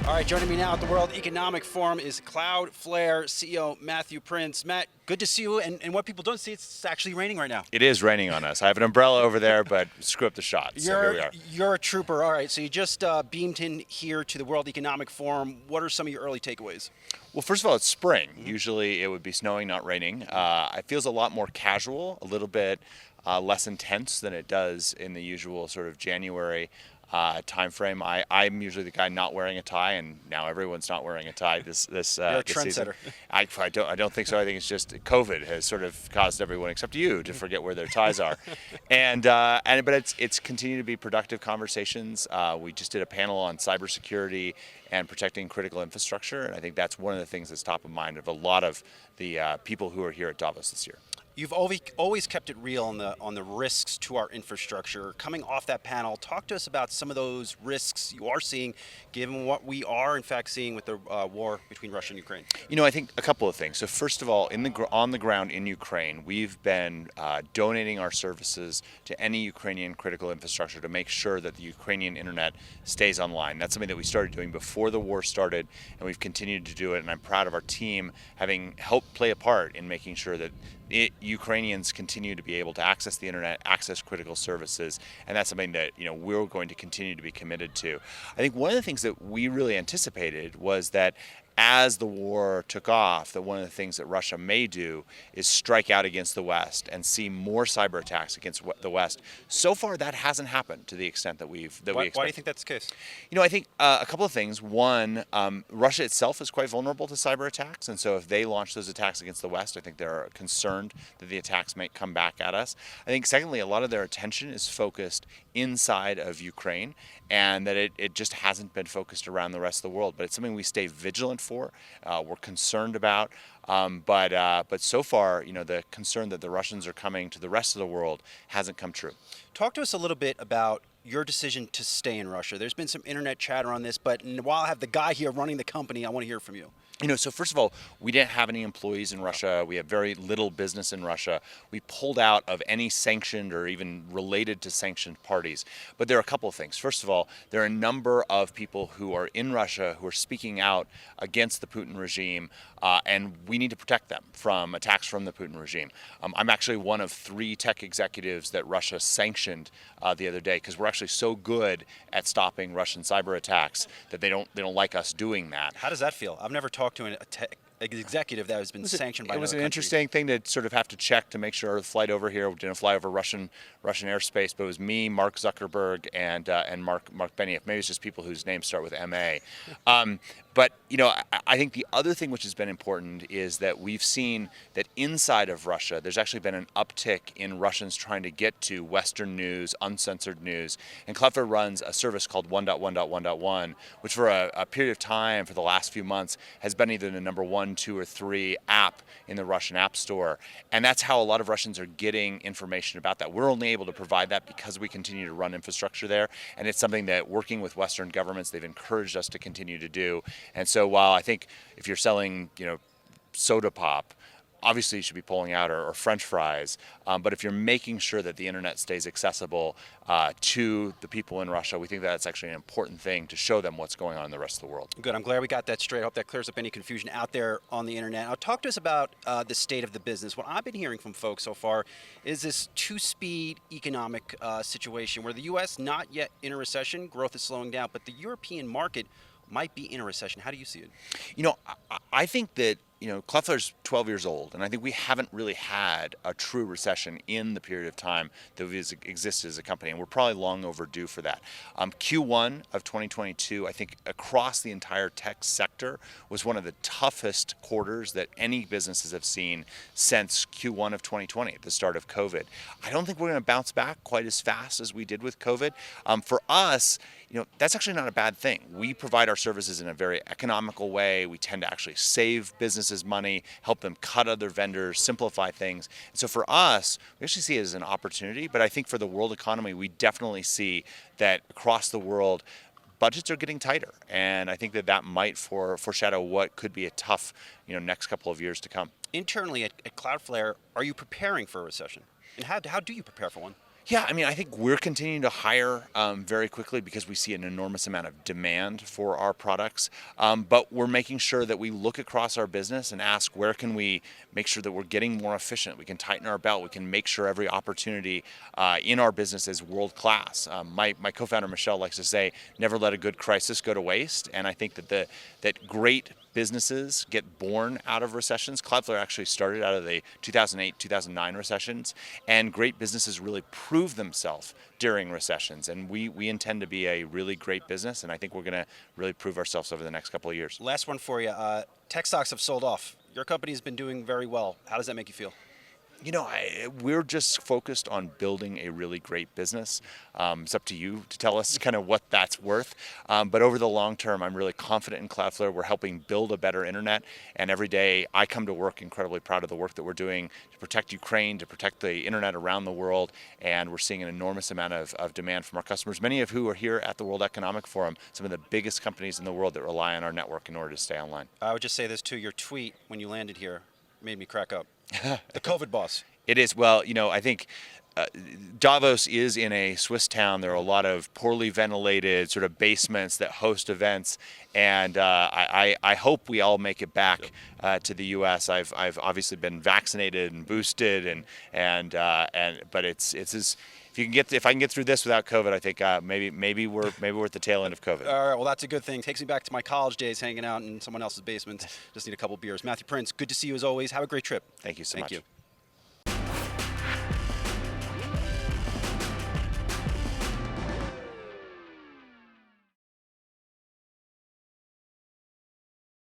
All right, joining me now at the World Economic Forum is Cloudflare CEO Matthew Prince. Matt, good to see you. And what people don't see, it's actually raining right now. It is raining on us. I have an umbrella over there, but screw up the shot. So here we are. You're a trooper. All right, so you just beamed in here to the World Economic Forum. What are some of your early takeaways? Well, first of all, it's spring. Usually it would be snowing, not raining. It feels a lot more casual, a little bit less intense than it does in the usual sort of January time frame. I'm usually the guy not wearing a tie, and now everyone's not wearing a tie this You're a trendsetter. trendsetter. I don't think so. I think it's just COVID has sort of caused everyone except you to forget where their ties are, but it's continued to be productive conversations. We just did a panel on cybersecurity and protecting critical infrastructure, and I think that's one of the things that's top of mind of a lot of the people who are here at Davos this year. You've always kept it real on the risks to our infrastructure. Coming off that panel, talk to us about some of those risks you are seeing, given what we are in fact seeing with the war between Russia and Ukraine. You know, I think a couple of things. So first of all, on the ground in Ukraine, we've been donating our services to any Ukrainian critical infrastructure to make sure that the Ukrainian internet stays online. That's something that we started doing before the war started, and we've continued to do it. And I'm proud of our team having helped play a part in making sure that Ukrainians continue to be able to access the internet, access critical services, and that's something that we're going to continue to be committed to. I think one of the things that we really anticipated was that as the war took off, that one of the things that Russia may do is strike out against the West and see more cyber attacks against the West. So far, that hasn't happened to the extent that we expect. Why do you think that's the case? I think a couple of things. One, Russia itself is quite vulnerable to cyber attacks, and so if they launch those attacks against the West, I think they're concerned that the attacks might come back at us. I think secondly, a lot of their attention is focused inside of Ukraine, and that it just hasn't been focused around the rest of the world. But it's something we stay vigilant for, we're concerned about, but so far, the concern that the Russians are coming to the rest of the world hasn't come true. Talk to us a little bit about your decision to stay in Russia. There's been some internet chatter on this, but while I have the guy here running the company, I want to hear from you. So first of all, we didn't have any employees in Russia. We have very little business in Russia. We pulled out of any sanctioned or even related to sanctioned parties. But there are a couple of things. First of all, there are a number of people who are in Russia who are speaking out against the Putin regime, and we need to protect them from attacks from the Putin regime. I'm actually one of 3 tech executives that Russia sanctioned the other day because we're actually so good at stopping Russian cyber attacks that they don't like us doing that. How does that feel? I've never talked to an executive that has been sanctioned by another country. It was an interesting thing to sort of have to check to make sure the flight over here didn't fly over Russian airspace, but it was me, Mark Zuckerberg, and Mark Benioff. Maybe it's just people whose names start with M.A. But I think the other thing which has been important is that we've seen that inside of Russia, there's actually been an uptick in Russians trying to get to Western news, uncensored news. And Cloudflare runs a service called 1.1.1.1, which for a period of time, for the last few months, has been either the number 1, 2, or 3 app in the Russian App Store. And that's how a lot of Russians are getting information about that. We're only able to provide that because we continue to run infrastructure there. And it's something that working with Western governments, they've encouraged us to continue to do. And so while I think if you're selling, soda pop, obviously you should be pulling out or French fries. But if you're making sure that the internet stays accessible to the people in Russia, we think that's actually an important thing to show them what's going on in the rest of the world. Good. I'm glad we got that straight. I hope that clears up any confusion out there on the internet. Now, talk to us about the state of the business. What I've been hearing from folks so far is this two-speed economic situation where the U.S. not yet in a recession, growth is slowing down, but the European market might be in a recession. How do you see it? I think that Cloudflare's 12 years old, and I think we haven't really had a true recession in the period of time that we've existed as a company, and we're probably long overdue for that. Q1 of 2022, I think across the entire tech sector, was one of the toughest quarters that any businesses have seen since Q1 of 2020, at the start of COVID. I don't think we're going to bounce back quite as fast as we did with COVID. For us, that's actually not a bad thing. We provide our services in a very economical way. We tend to actually save businesses money, help them cut other vendors, simplify things. And so for us, we actually see it as an opportunity, but I think for the world economy, we definitely see that across the world, budgets are getting tighter. And I think that might foreshadow what could be a tough, next couple of years to come. Internally at Cloudflare, are you preparing for a recession? And how do you prepare for one? Yeah, I mean, I think we're continuing to hire very quickly because we see an enormous amount of demand for our products. But we're making sure that we look across our business and ask where can we make sure that we're getting more efficient. We can tighten our belt. We can make sure every opportunity in our business is world class. My co-founder Michelle likes to say, "Never let a good crisis go to waste." And I think that great businesses get born out of recessions. Cloudflare actually started out of the 2008-2009 recessions, and great businesses really prove themselves during recessions. And we intend to be a really great business, and I think we're going to really prove ourselves over the next couple of years. Last one for you. Tech stocks have sold off. Your company's been doing very well. How does that make you feel? You know, we're just focused on building a really great business. It's up to you to tell us kind of what that's worth. But over the long term, I'm really confident in Cloudflare. We're helping build a better internet. And every day I come to work incredibly proud of the work that we're doing to protect Ukraine, to protect the internet around the world. And we're seeing an enormous amount of demand from our customers, many of who are here at the World Economic Forum, some of the biggest companies in the world that rely on our network in order to stay online. I would just say this too. Your tweet when you landed here made me crack up. The COVID boss. It is. Well, you know, I think Davos is in a Swiss town. There are a lot of poorly ventilated sort of basements that host events, and I hope we all make it back to the U.S. I've obviously been vaccinated and boosted, but it's if I can get through this without COVID, I think maybe we're at the tail end of COVID. All right, well, that's a good thing. Takes me back to my college days hanging out in someone else's basement. Just need a couple beers. Matthew Prince, good to see you as always. Have a great trip. Thank you so much. Thank you.